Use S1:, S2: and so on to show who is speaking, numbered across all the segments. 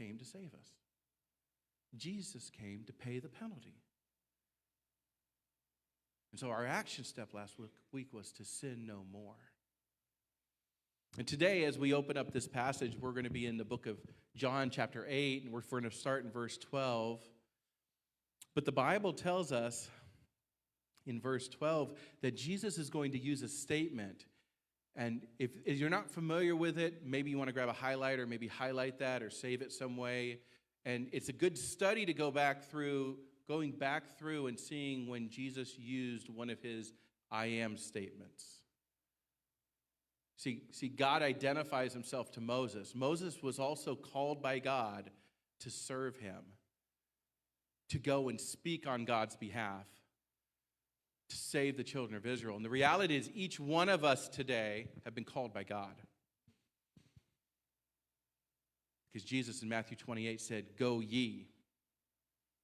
S1: came to save us. Jesus came to pay the penalty. And so our action step last week was to sin no more. And today, as we open up this passage, we're going to be in the book of John chapter 8, and we're going to start in verse 12. But the Bible tells us in verse 12 that Jesus is going to use a statement. And if you're not familiar with it, maybe you want to grab a highlighter, maybe highlight that or save it some way. And it's a good study to going back through and seeing when Jesus used one of his I am statements. See, God identifies himself to Moses. Moses was also called by God to serve him, to go and speak on God's behalf, to save the children of Israel. And the reality is each one of us today have been called by God. Because Jesus in Matthew 28 said, "Go ye.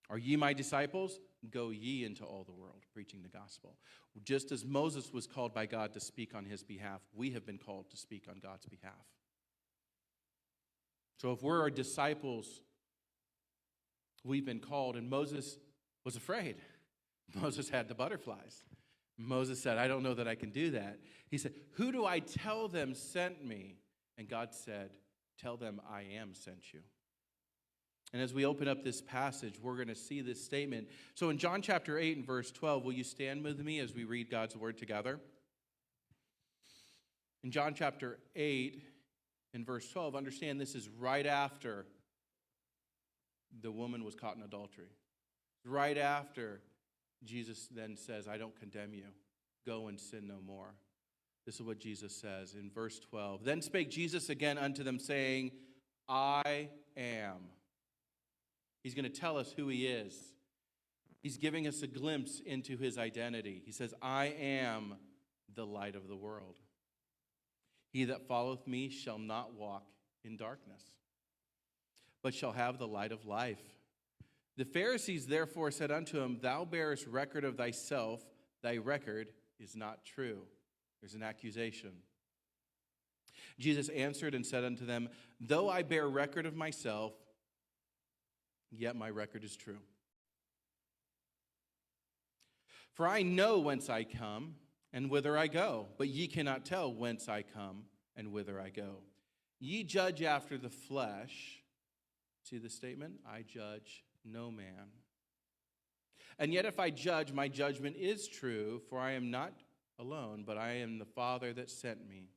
S1: Are ye my disciples? Go ye into all the world, preaching the gospel." Just as Moses was called by God to speak on his behalf, we have been called to speak on God's behalf. So if we're disciples, we've been called, and Moses was afraid. Moses had the butterflies. Moses said, "I don't know that I can do that." He said, "Who do I tell them sent me?" And God said, "Tell them I am sent you." And as we open up this passage, we're going to see this statement. So in John chapter 8 and verse 12, will you stand with me as we read God's word together? In John chapter 8 and verse 12, understand this is right after the woman was caught in adultery. Right after Jesus then says, "I don't condemn you. Go and sin no more." This is what Jesus says in verse 12. "Then spake Jesus again unto them, saying, I am." He's going to tell us who he is. He's giving us a glimpse into his identity. He says, "I am the light of the world. He that followeth me shall not walk in darkness, but shall have the light of life." The Pharisees therefore said unto him, "Thou bearest record of thyself, thy record is not true." There's an accusation. Jesus answered and said unto them, "Though I bear record of myself, yet my record is true. For I know whence I come and whither I go, but ye cannot tell whence I come and whither I go. Ye judge after the flesh." See the statement? "I judge no man. And yet if I judge, my judgment is true, for I am not alone, but I am the Father that sent me.